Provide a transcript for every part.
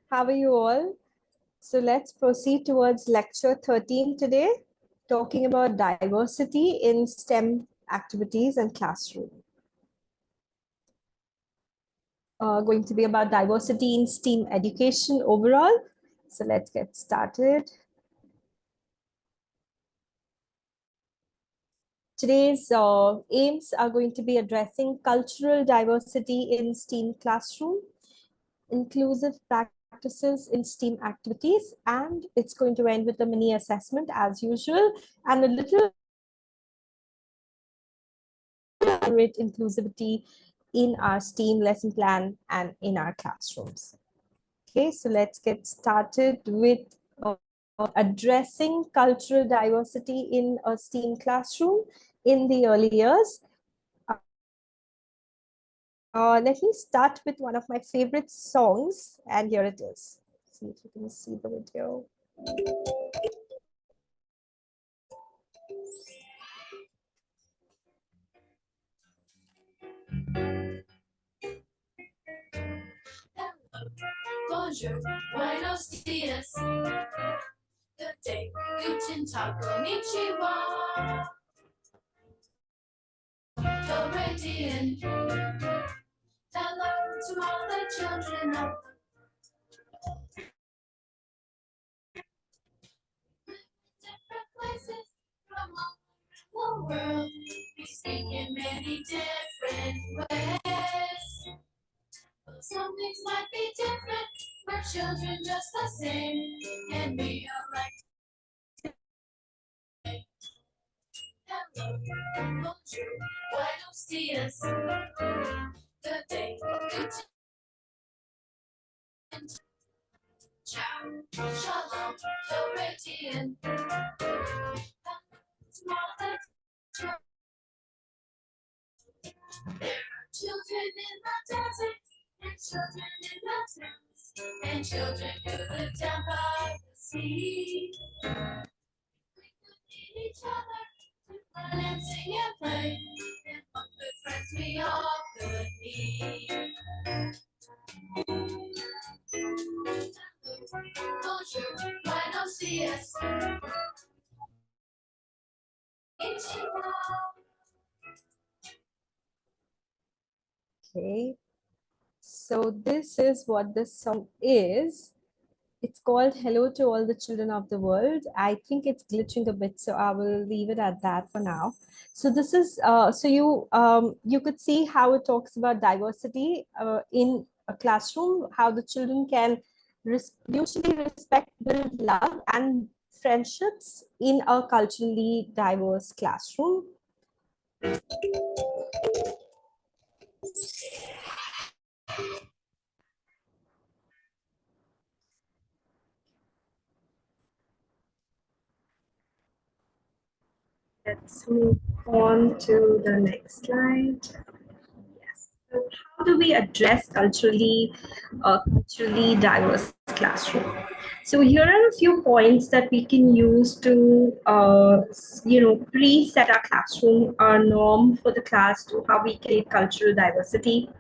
How are you all? So let's proceed towards lecture 13 today, talking about diversity in STEM activities and classroom. Going to be about diversity in STEAM education overall. So let's get started. Today's aims are going to be addressing cultural diversity in STEAM classroom, inclusive practices in STEAM activities, and it's going to end with a mini assessment as usual and a little inclusivity in our STEAM lesson plan and in our classrooms. Okay, so let's get started with addressing cultural diversity in a STEAM classroom in the early years. Let me start with one of my favorite songs, and here it is. Let's see if you can see the video. Bonjour, buenos dias. Good day, guten tag, konnichiwa. Floridian. Hello to all the children of different places from all the world. We speak in many different ways. Some things might be different. We're children just the same, and we are like. Hello, bonjour, buenos dias. Good day, good. Ciao, shalom, Floridian. There are children in the desert, and children in the towns, and children who live down by the sea. We could need each other to run and sing and play, and what good friends we all could need. Bonjour, buenos dias. Okay, so this is what this song is. It's called Hello to All the Children of the World. I think it's glitching a bit, so I will leave it at that for now. So this is, you could see how it talks about diversity in a classroom, how the children can mutually respect, build love and friendships in a culturally diverse classroom. Let's move on to the next slide. Yes. So how do we address culturally diverse classroom? So here are a few points that we can use to, preset our classroom, our norm for the class to how we create cultural diversity.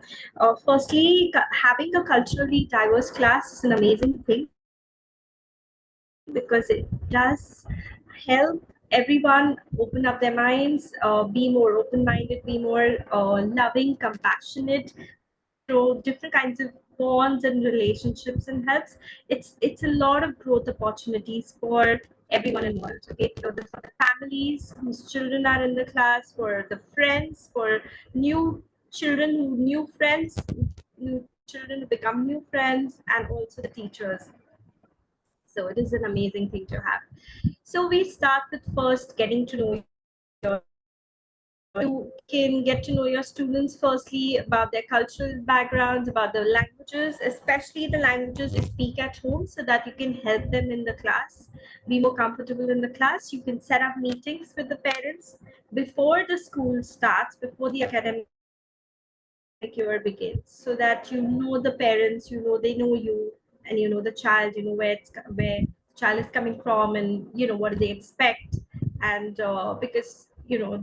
Firstly, having a culturally diverse class is an amazing thing because it does help everyone open up their minds, be more open-minded, be more loving, compassionate, through different kinds of bonds and relationships, and helps. It's a lot of growth opportunities for everyone involved. Okay, so for the families whose children are in the class, for the friends, for new children who new friends, new children who become new friends, and also the teachers. So it is an amazing thing to have. So we start with first getting to know your, you can get to know your students firstly about their cultural backgrounds, about the languages, especially the languages they speak at home, so that you can help them in the class, be more comfortable in the class. You can set up meetings with the parents before the school starts, before the academic year begins, so that you know the parents, you know they know you, and you know the child, you know where the child is coming from, and you know what do they expect. And because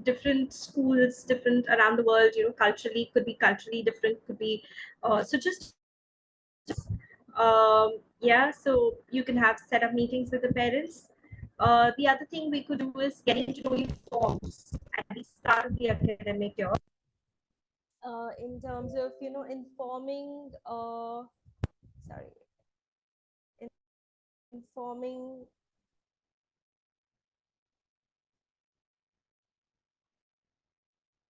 different schools, different around the world, culturally could be culturally different, could be so just Yeah, so you can have set up meetings with the parents. The other thing we could do is getting to know your forms at the start of the academic year. In terms of, informing, sorry, informing,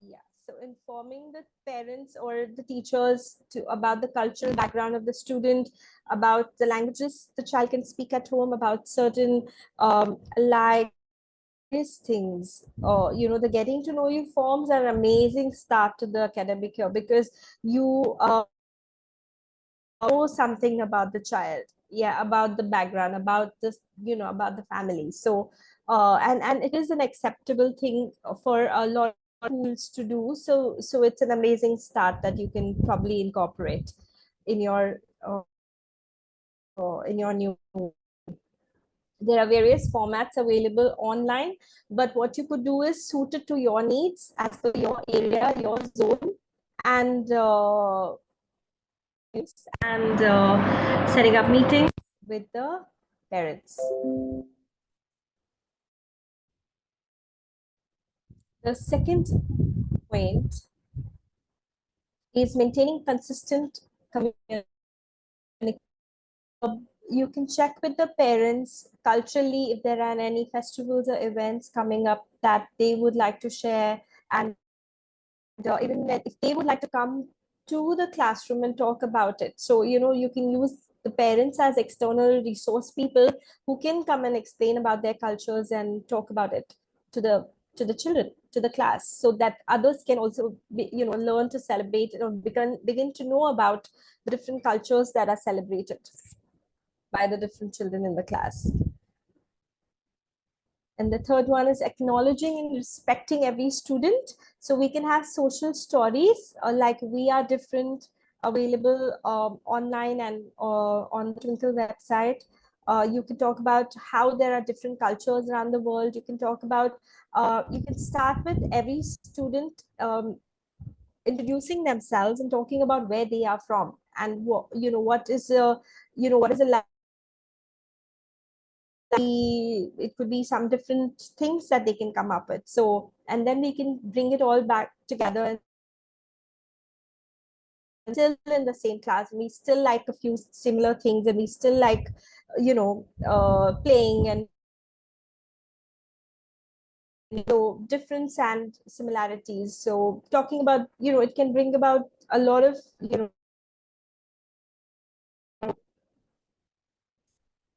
yeah, so informing the parents or the teachers about the cultural background of the student, about the languages the child can speak at home, about certain like these things. The getting to know you forms are an amazing start to the academic year, because you know something about the child, yeah, about the background, about this, about the family. So and it is an acceptable thing for a lot of schools to do. So it's an amazing start that you can probably incorporate in your new. There are various formats available online, but what you could do is suit it to your needs as per your area, your zone, and setting up meetings with the parents. The second point is maintaining consistent communication. You can check with the parents culturally if there are any festivals or events coming up that they would like to share, and even if they would like to come to the classroom and talk about it. So you can use the parents as external resource people who can come and explain about their cultures and talk about it to the children, to the class, so that others can also learn to celebrate or begin to know about the different cultures that are celebrated by the different children in the class. And the third one is acknowledging and respecting every student. So we can have social stories like we are different, available online and on the Twinkle website. You can talk about how there are different cultures around the world. You can talk about, you can start with every student introducing themselves and talking about where they are from, and what is a, what is a, it could be some different things that they can come up with. So, and then we can bring it all back together and still in the same class, and we still like a few similar things, and we still like, playing, and so difference and similarities. So talking about, it can bring about a lot of,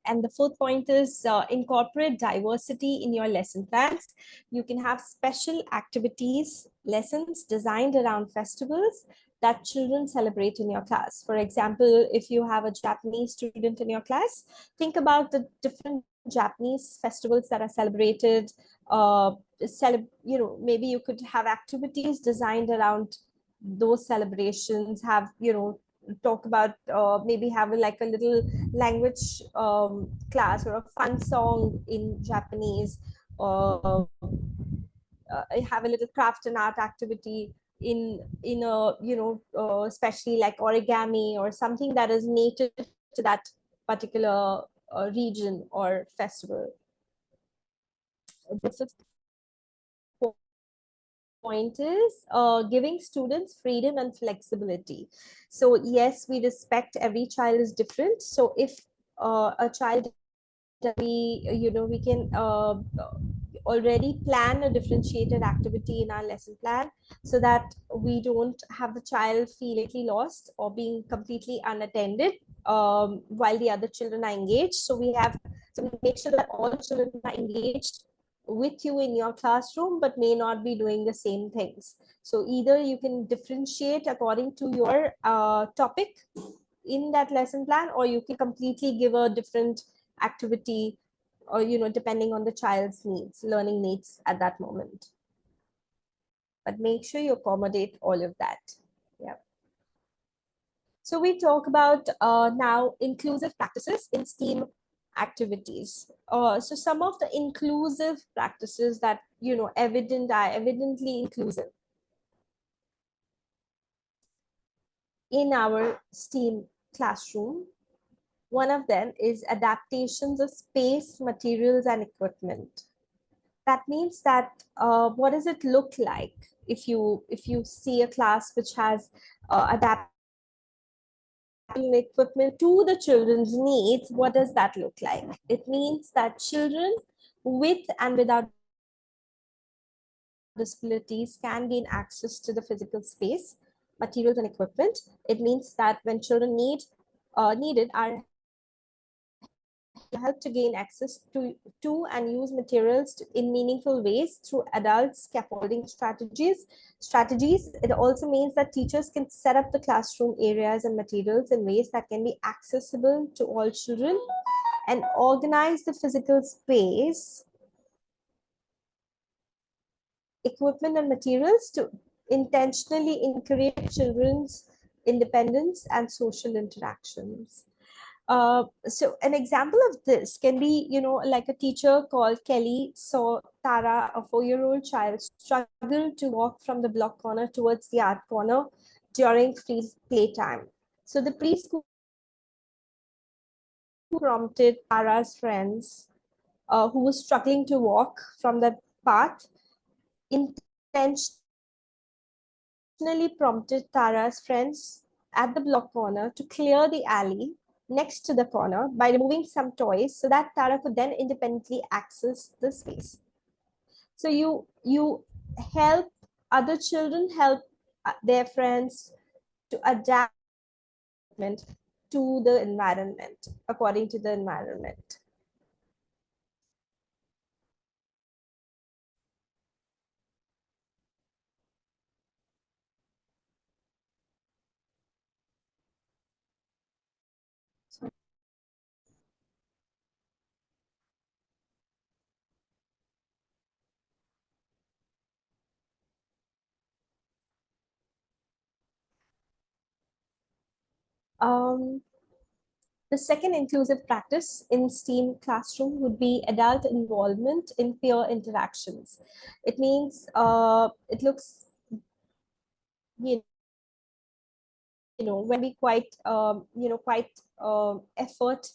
and the fourth point is incorporate diversity in your lesson plans. You can have special activities, lessons designed around festivals that children celebrate in your class. For example, if you have a Japanese student in your class, think about the different Japanese festivals that are celebrated. Maybe you could have activities designed around those celebrations. Have, talk about, maybe have like a little language class or a fun song in Japanese, or have a little craft and art activity in a, especially like origami or something that is native to that particular region or festival. The fifth point is giving students freedom and flexibility. So yes, we respect every child is different. So if a child, we can already plan a differentiated activity in our lesson plan, so that we don't have the child feel completely lost or being completely unattended while the other children are engaged. So we make sure that all children are engaged with you in your classroom, but may not be doing the same things. So either you can differentiate according to your topic in that lesson plan, or you can completely give a different activity, or depending on the child's needs, learning needs at that moment. But make sure you accommodate all of that. Yeah. So we talk about now inclusive practices in STEAM activities. So some of the inclusive practices that evidently inclusive in our STEAM classroom One of them is adaptations of space, materials, and equipment. That means that what does it look like if you see a class which has adapted equipment to the children's needs? What does that look like? It means that children with and without disabilities can gain access to the physical space, materials, and equipment. It means that when children needed are help to gain access to and use materials in meaningful ways through adult scaffolding strategies. It also means that teachers can set up the classroom areas and materials in ways that can be accessible to all children and organize the physical space, equipment, and materials to intentionally encourage children's independence and social interactions. So an example of this can be, like a teacher called Kelly saw Tara, a 4-year-old child, struggle to walk from the block corner towards the art corner during free playtime. So the preschool prompted Tara's friends, who was struggling to walk from the path, intentionally prompted Tara's friends at the block corner to clear the alley next to the corner by removing some toys so that Tara could then independently access the space. So you help other children help their friends to adapt to the environment according to the environment. Um, the second inclusive practice in STEAM classroom would be adult involvement in peer interactions. It means it looks, you when we quite effort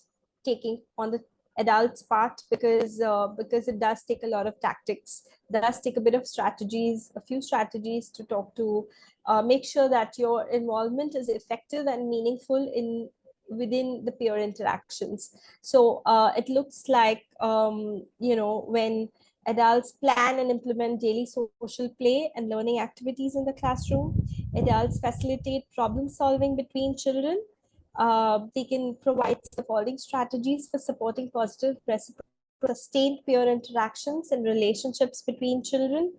taking on the adults part, because it does take a lot of tactics, does take a bit of strategies, a few strategies to talk to make sure that your involvement is effective and meaningful in within the peer interactions. So it looks like, when adults plan and implement daily social play and learning activities in the classroom. Adults facilitate problem solving between children. They can provide scaffolding strategies for supporting positive, sustained peer interactions and relationships between children.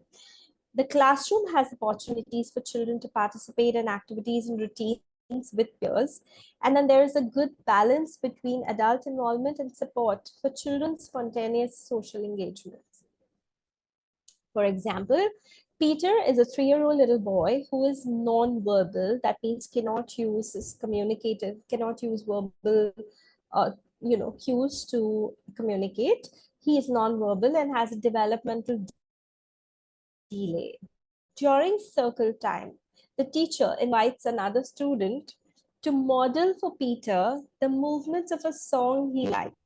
The classroom has opportunities for children to participate in activities and routines with peers. And then there is a good balance between adult involvement and support for children's spontaneous social engagement. For example, Peter is a 3-year-old little boy who is non-verbal. That means cannot use his communicative, cannot use verbal, uh, cues to communicate. He is non-verbal and has a developmental delay. During circle time, the teacher invites another student to model for Peter the movements of a song he likes.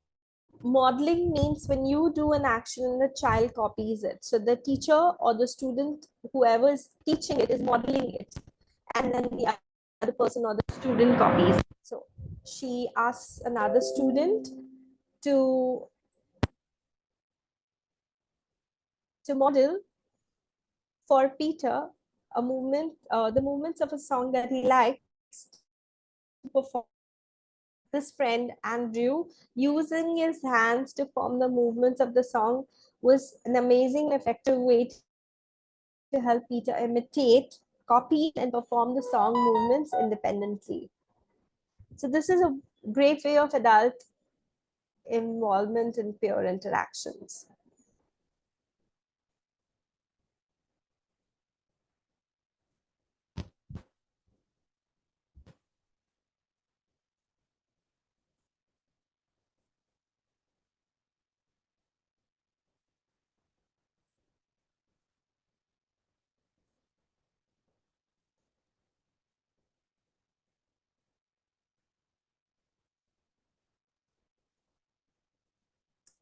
Modeling means when you do an action and the child copies it. So the teacher or the student, whoever is teaching it, is modeling it. And then the other person or the student copies. So she asks another student to model for Peter a movement, the movements of a song that he likes to perform. This friend, Andrew, using his hands to form the movements of the song, was an amazing, effective way to help Peter imitate, copy, and perform the song movements independently. So, this is a great way of adult involvement in peer interactions.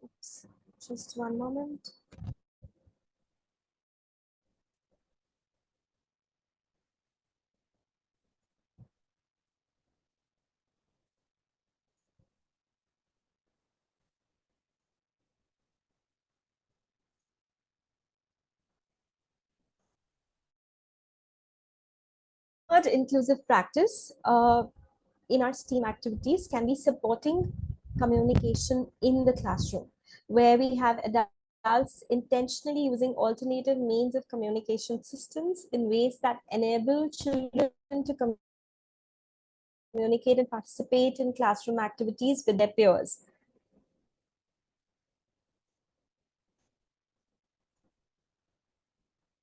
Oops, just one moment. Third inclusive practice in our STEAM activities can be supporting communication in the classroom, where we have adults intentionally using alternative means of communication systems in ways that enable children to communicate and participate in classroom activities with their peers.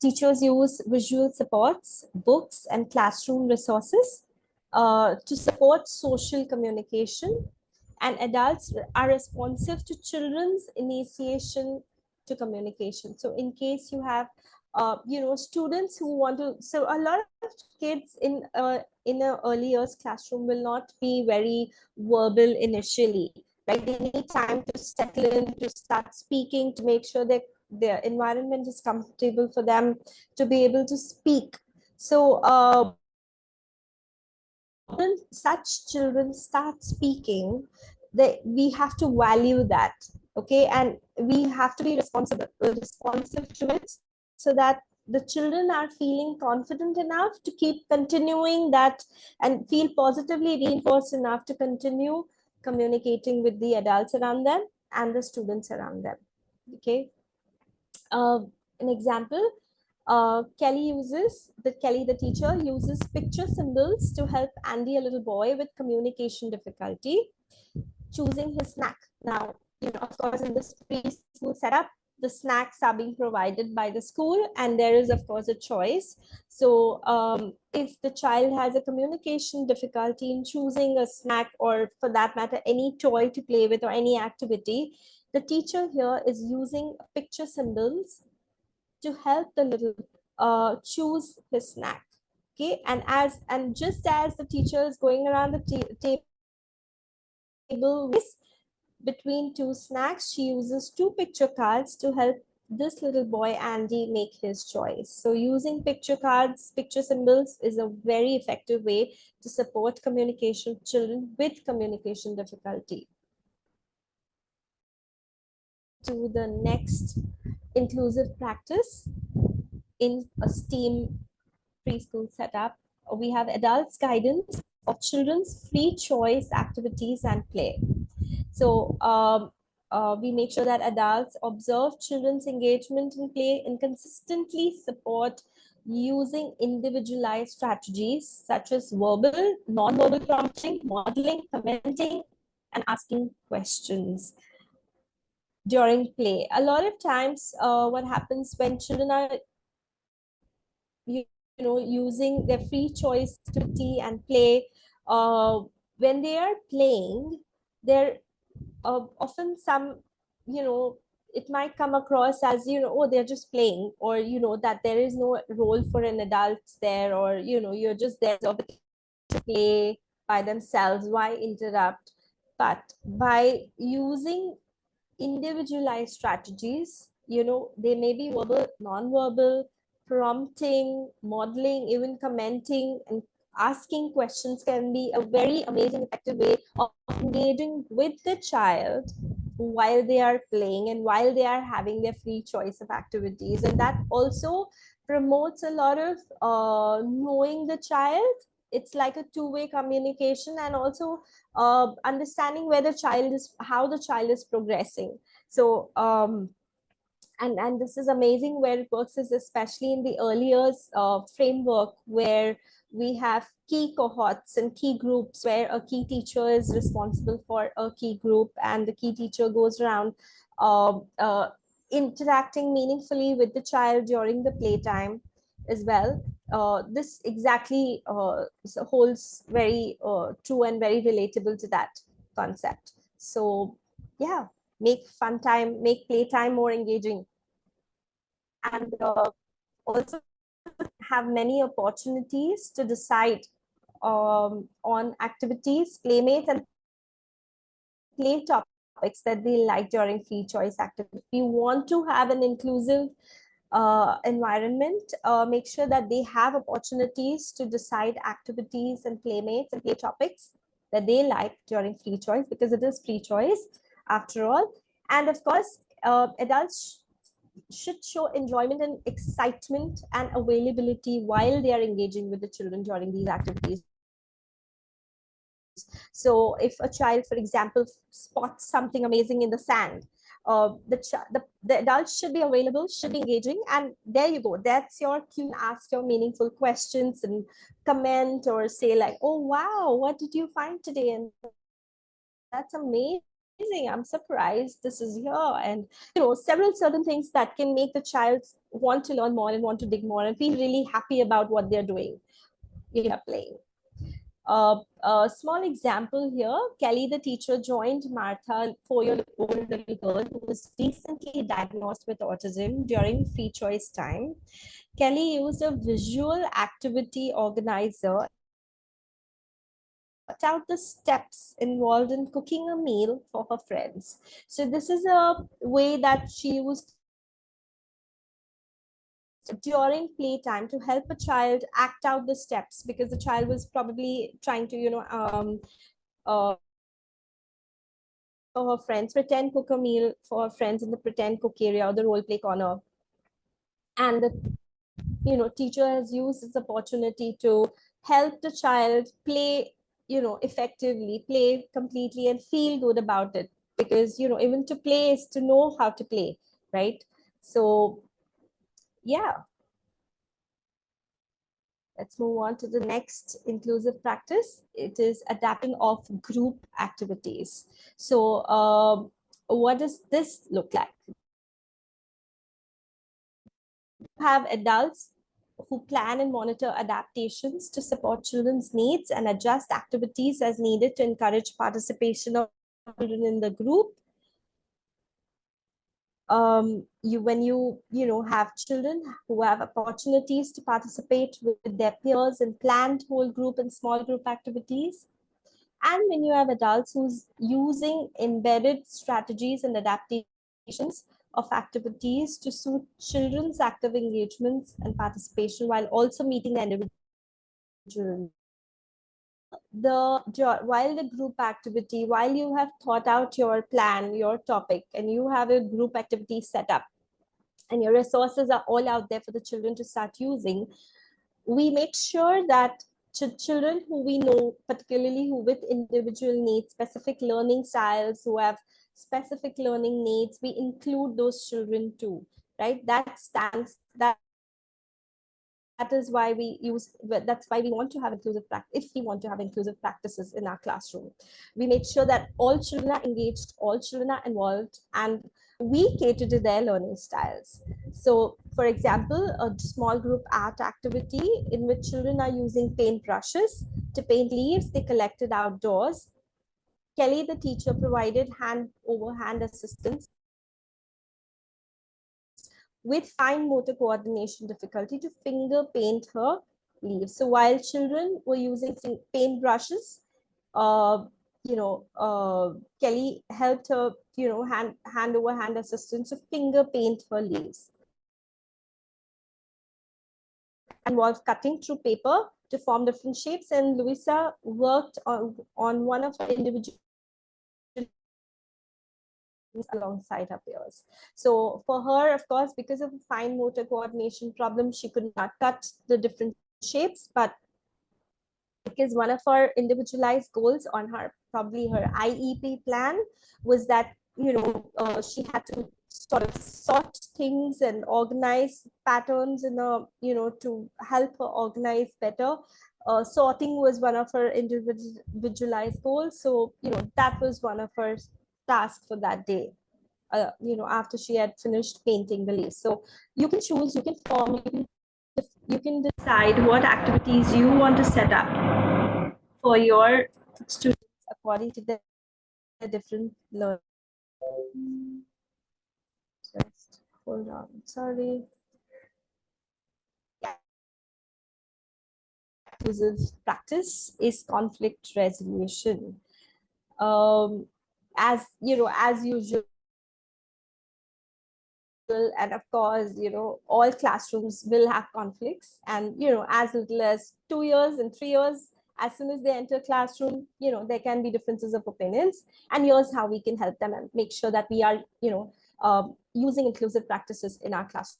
Teachers use visual supports, books, and classroom resources to support social communication, and adults are responsive to children's initiation to communication. So in case you have students who want to, so a lot of kids in a early years classroom will not be very verbal initially, right? They need time to settle in, to start speaking, to make sure that their environment is comfortable for them to be able to speak. So when such children start speaking, we have to value that, okay, and we have to be responsive to it, so that the children are feeling confident enough to keep continuing that and feel positively reinforced enough to continue communicating with the adults around them and the students around them. Okay. uh, an example, Kelly, the teacher, uses picture symbols to help Andy, a little boy with communication difficulty, choosing his snack. Now, of course, in this preschool setup, the snacks are being provided by the school, and there is, of course, a choice. So, if the child has a communication difficulty in choosing a snack, or for that matter, any toy to play with or any activity, the teacher here is using picture symbols to help the little choose his snack. Okay, and just as the teacher is going around the table between two snacks, she uses two picture cards to help this little boy Andy make his choice. So using picture cards, picture symbols is a very effective way to support communication of children with communication difficulty. To the next inclusive practice in a STEAM preschool setup, we have adults guidance of children's free choice activities and play. So we make sure that adults observe children's engagement in play and consistently support using individualized strategies such as verbal, non-verbal prompting, modeling, commenting, and asking questions during play. A lot of times, what happens when children are using their free choice activity and play, when they are playing, there often some, it might come across as, oh, they're just playing, or that there is no role for an adult there, or you're just there to play by themselves, why interrupt? But by using individualized strategies, they may be verbal, non-verbal, prompting, modeling, even commenting, and asking questions can be a very amazing, effective way of engaging with the child while they are playing and while they are having their free choice of activities. And that also promotes a lot of knowing the child. It's like a two-way communication, and also understanding where the child is, how the child is progressing. So and this is amazing where it works is especially in the early years framework, where we have key cohorts and key groups where a key teacher is responsible for a key group, and the key teacher goes around uh, uh, interacting meaningfully with the child during the playtime as well. This exactly holds very true and very relatable to that concept. So yeah, make fun time, make playtime more engaging, and also have many opportunities to decide on activities, playmates, and play topics topics that they like during free choice activity. We want to have an inclusive environment, make sure that they have opportunities to decide activities and playmates and play topics that they like during free choice, because it is free choice after all. And of course, adults should show enjoyment and excitement and availability while they are engaging with the children during these activities. So if a child, for example, spots something amazing in the sand, the adults should be available, should be engaging, and there you go. That's your cue. Ask your meaningful questions and comment or say like, "Oh wow, what did you find today?" And that's amazing. I'm surprised this is here. And several certain things that can make the child want to learn more and want to dig more and feel really happy about what they're doing. You're playing. A small example here, Kelly, the teacher, joined Martha, 4-year-old little girl who was recently diagnosed with autism during free choice time. Kelly used a visual activity organizer out the steps involved in cooking a meal for her friends. So this is a way that she used during playtime to help a child act out the steps, because the child was probably trying to for her friends, pretend cook a meal for her friends in the pretend cook area or the role play corner. And the teacher has used this opportunity to help the child play effectively, play completely, and feel good about it, because even to play is to know how to play, right? So yeah, let's move on to the next inclusive practice. It is adapting of group activities. So what does this look like? Have adults who plan and monitor adaptations to support children's needs and adjust activities as needed to encourage participation of children in the group. When you have children who have opportunities to participate with their peers in planned whole group and small group activities, and when you have adults who's using embedded strategies and adaptations of activities to suit children's active engagements and participation while also meeting the individual. While the group activity, while you have thought out your plan, your topic, and you have a group activity set up, and your resources are all out there for the children to start using, we make sure that children who we know, particularly who with individual needs, specific learning styles, who have specific learning needs, we include those children too, right? That is why we use, that's why we want to have inclusive practice. If we want to have inclusive practices in our classroom, we make sure that all children are engaged, all children are involved, and we cater to their learning styles. So for example, a small group art activity in which children are using paint brushes to paint leaves they collected outdoors. Kelly, the teacher, provided hand over hand assistance with fine motor coordination difficulty to finger paint her leaves. So while children were using paint brushes, uh, Kelly helped her, hand over hand assistance to finger paint her leaves. Involved cutting through paper to form different shapes, and Louisa worked on one of her individual alongside her peers. So for her, of course, because of a fine motor coordination problem, she could not cut the different shapes, but because one of her individualized goals on her, probably her IEP plan, was that she had to sort of sort things and organize patterns in a to help her organize better. Sorting was one of her individualized goals, so that was one of her tasks for that day. After she had finished painting the leaves. So you can choose, you can form, you can decide what activities you want to set up for your students according to the different learning. Just hold on, sorry. Practice is conflict resolution. as as usual. And of course, all classrooms will have conflicts, and as little as 2 years and 3 years, as soon as they enter classroom, there can be differences of opinions. And here's how we can help them and make sure that we are using inclusive practices in our class.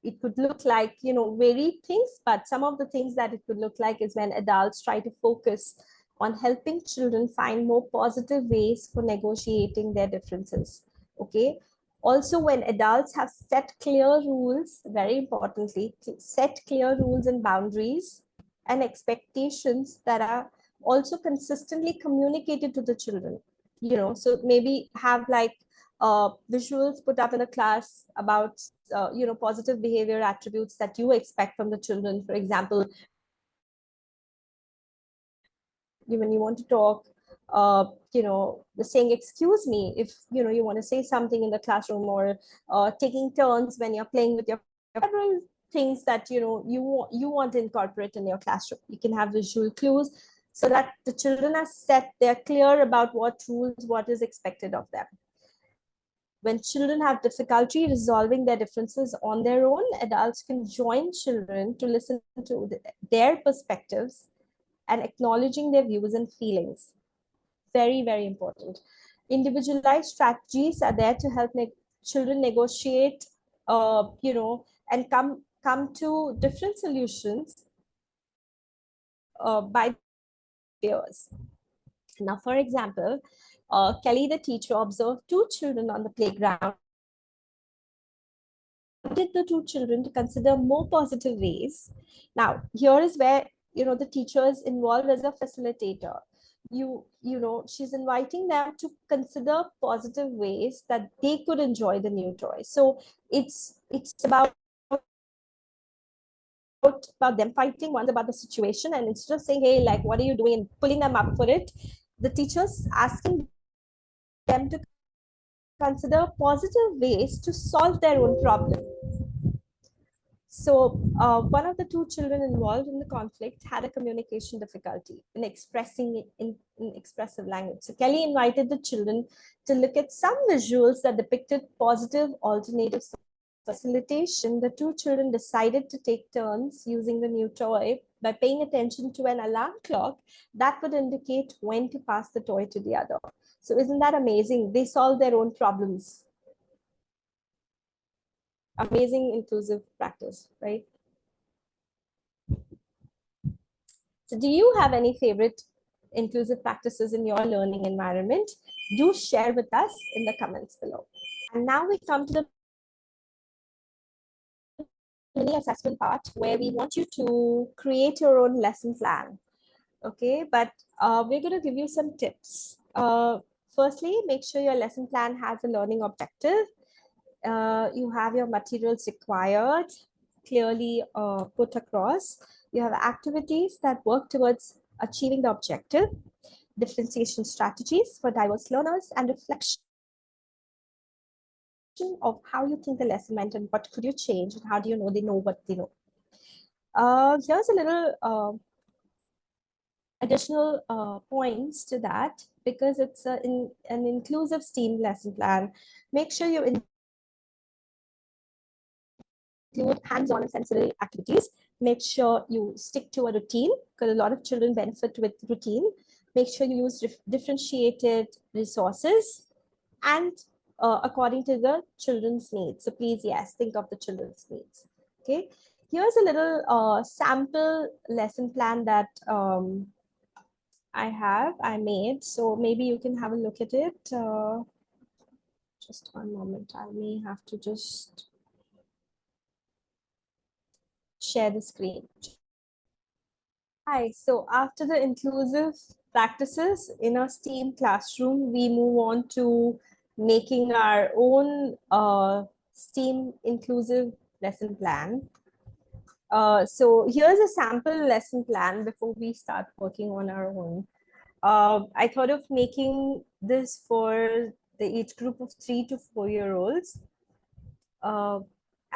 It could look like varied things, but some of the things that it could look like is when adults try to focus on helping children find more positive ways for negotiating their differences. Okay. Also, when adults have set clear rules, very importantly, set clear rules and boundaries and expectations that are also consistently communicated to the children. So maybe have like visuals put up in a class about positive behavior attributes that you expect from the children. For example, when you want to talk, the saying "excuse me" if you want to say something in the classroom, or taking turns when you're playing with your several things that you want to incorporate in your classroom. You can have visual clues so that the children are set, they're clear about what rules, what is expected of them. When children have difficulty resolving their differences on their own, adults can join children to listen to their perspectives and acknowledging their views and feelings. Very, very important. Individualized strategies are there to help children negotiate, and come to different solutions by peers. Now, for example, Kelly, the teacher, observed two children on the playground. Wanted the two children to consider more positive ways. Now, here is where the teacher is involved as a facilitator. She's inviting them to consider positive ways that they could enjoy the new toy. So it's about them fighting, one's about the situation, and instead of saying, hey, like, what are you doing, and pulling them up for it, the teacher's asking them to consider positive ways to solve their own problem. So one of the two children involved in the conflict had a communication difficulty in expressing it in expressive language. So Kelly invited the children to look at some visuals that depicted positive alternatives. Facilitation, the two children decided to take turns using the new toy by paying attention to an alarm clock that would indicate when to pass the toy to the other. So isn't that amazing? They solved their own problems. Amazing inclusive practice, right? So do you have any favorite inclusive practices in your learning environment? Do share with us in the comments below. And now we come to the learning assessment part, where we want you to create your own lesson plan. Okay, but we're going to give you some tips. Firstly, make sure your lesson plan has a learning objective. You have your materials required clearly put across. You have activities that work towards achieving the objective, differentiation strategies for diverse learners, and reflection of how you think the lesson went and what could you change and how do you know they know what they know. Here's a little additional points to that, because it's an inclusive STEAM lesson plan. Make sure you include hands-on and sensory activities. Make sure you stick to a routine, because a lot of children benefit with routine. Make sure you use differentiated resources and according to the children's needs. So please, yes, think of the children's needs. Okay, here's a little sample lesson plan that I made. So maybe you can have a look at it. Just one moment. I may have to just share the screen. Hi, so after the inclusive practices in a STEAM classroom, we move on to making our own STEAM inclusive lesson plan. So here's a sample lesson plan before we start working on our own. I thought of making this for the age group of 3 to 4-year-olds.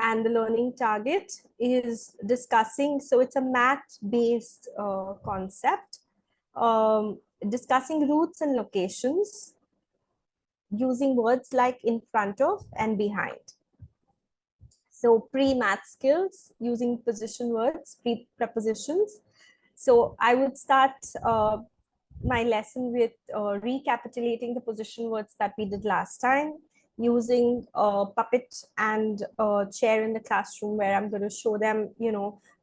And the learning target is discussing, so it's a math-based concept. Discussing routes and locations, using words like in front of and behind. So pre-math skills, using position words, prepositions. So I would start my lesson with recapitulating the position words that we did last time, using a puppet and a chair in the classroom, where I'm going to show them,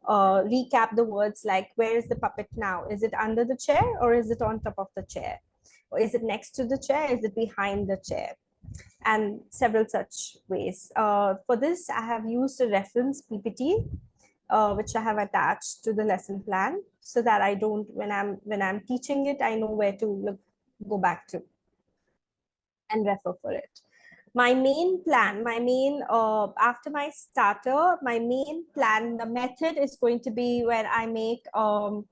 recap the words like, where is the puppet now? Is it under the chair, or is it on top of the chair? Or is it next to the chair? Is it behind the chair? And several such ways. For this, I have used a reference PPT, which I have attached to the lesson plan, so that I don't, when I'm teaching it, I know where to go back to and refer for it. My main plan, after my starter, my main plan, the method is going to be where I make two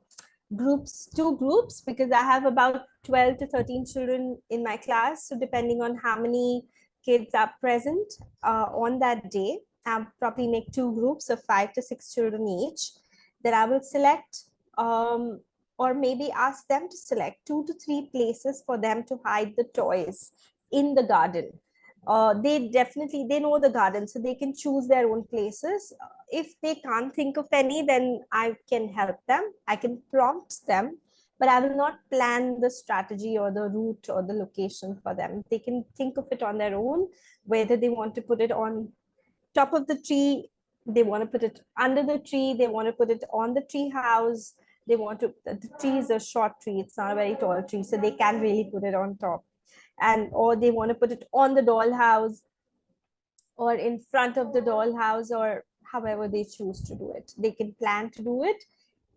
groups, because I have about 12 to 13 children in my class. So depending on how many kids are present on that day, I'll probably make two groups of 5 to 6 children each. Then I will select or maybe ask them to select 2 to 3 places for them to hide the toys in the garden. They know the garden, so they can choose their own places. If they can't think of any, then I can help them. I can prompt them, but I will not plan the strategy or the route or the location for them. They can think of it on their own, whether they want to put it on top of the tree, they want to put it under the tree, they want to put it on the tree house, the tree is a short tree, it's not a very tall tree, so they can really put it on top. And or they want to put it on the dollhouse or in front of the dollhouse, or however they choose to do it. They can plan to do it.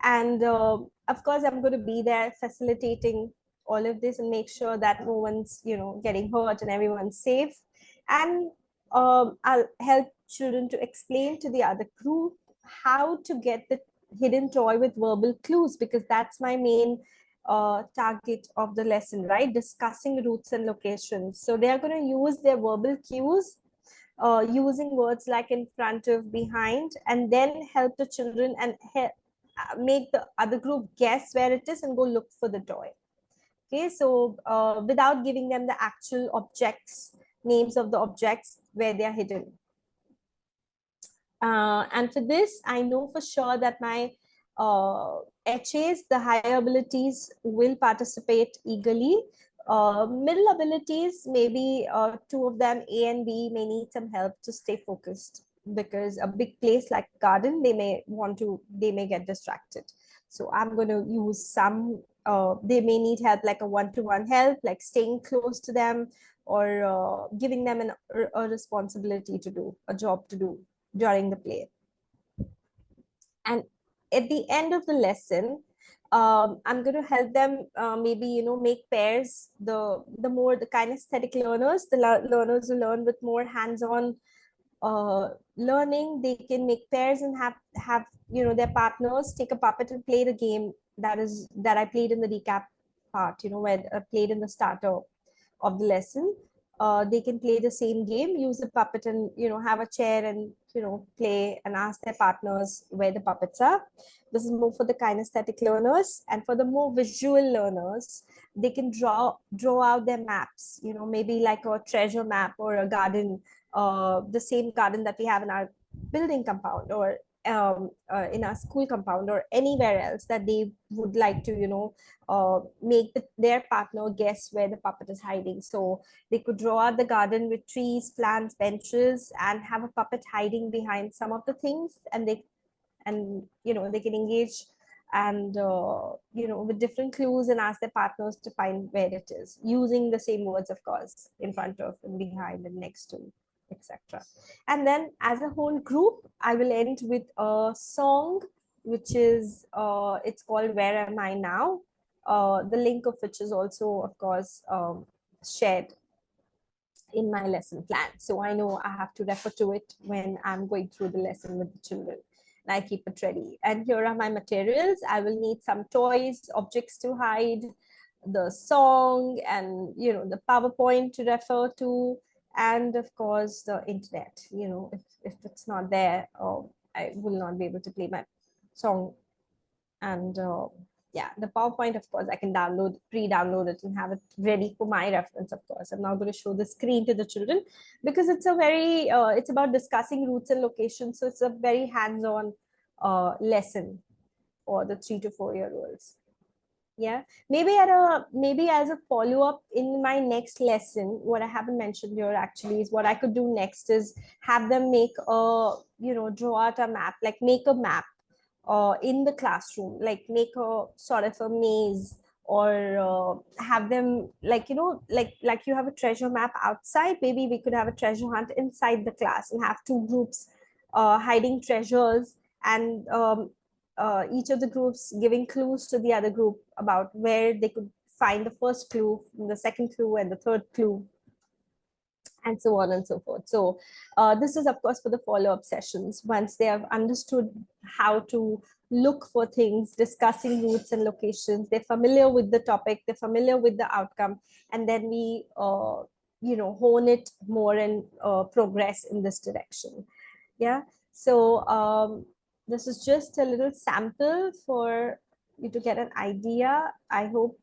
And of course, I'm going to be there facilitating all of this and make sure that no one's, getting hurt and everyone's safe. And I'll help children to explain to the other group how to get the hidden toy with verbal clues, because that's my main target of the lesson, right? Discussing routes and locations. So they are going to use their verbal cues, using words like in front of, behind, and then help the children and make the other group guess where it is and go look for the toy. Okay, so without giving them the actual objects, names of the objects where they are hidden. And for this, I know for sure that my HAs, the higher abilities, will participate eagerly. Middle abilities, maybe two of them, A and B, may need some help to stay focused, because a big place like garden, they may get distracted. So I'm going to use some, they may need help, like a one-to-one help, like staying close to them, or giving them a responsibility to do, a job to do during the play. And at the end of the lesson, I'm going to help them maybe, make pairs. The kinesthetic learners, the learners who learn with more hands-on learning, they can make pairs and have their partners take a puppet and play the game that I played in the recap part, where I played in the starter of the lesson. They can play the same game, use the puppet, and have a chair and play and ask their partners where the puppets are. This is more for the kinesthetic learners. And for the more visual learners, they can draw out their maps, maybe like a treasure map or a garden, the same garden that we have in our building compound, or in our school compound, or anywhere else that they would like to make their partner guess where the puppet is hiding. So they could draw out the garden with trees, plants, benches, and have a puppet hiding behind some of the things, and they can engage and with different clues and ask their partners to find where it is, using the same words, of course, in front of and behind and next to, etc. And then as a whole group, I will end with a song, which is it's called Where Am I Now, the link of which is also, of course, shared in my lesson plan. So I know I have to refer to it when I'm going through the lesson with the children. And I keep it ready. And here are my materials. I will need some toys, objects to hide, the song, and the PowerPoint to refer to, and of course the internet. If it's not there, I will not be able to play my song. And yeah, the PowerPoint, of course, I can download, pre-download it and have it ready for my reference, of course. I'm not going to show the screen to the children because it's a very, it's about discussing routes and locations. So it's a very hands-on lesson for the 3 to 4 year olds. Yeah, maybe as a follow-up in my next lesson, what I haven't mentioned here actually is what I could do next is have them make a, draw out a map, like make a map in the classroom, like make a sort of a maze, or have them like, like you have a treasure map outside, maybe we could have a treasure hunt inside the class and have two groups hiding treasures, and each of the groups giving clues to the other group about where they could find the first clue, the second clue, and the third clue, and so on and so forth. So this is, of course, for the follow-up sessions. Once they have understood how to look for things, discussing routes and locations, they're familiar with the topic, they're familiar with the outcome, and then we, hone it more and progress in this direction. Yeah. So this is just a little sample for you to get an idea. I hope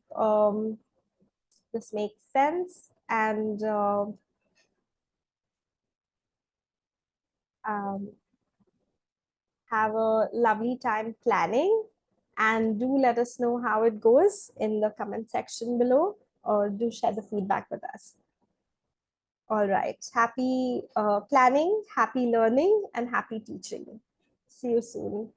this makes sense, and have a lovely time planning, and do let us know how it goes in the comment section below, or do share the feedback with us. All right. Happy planning, happy learning, and happy teaching. See you soon.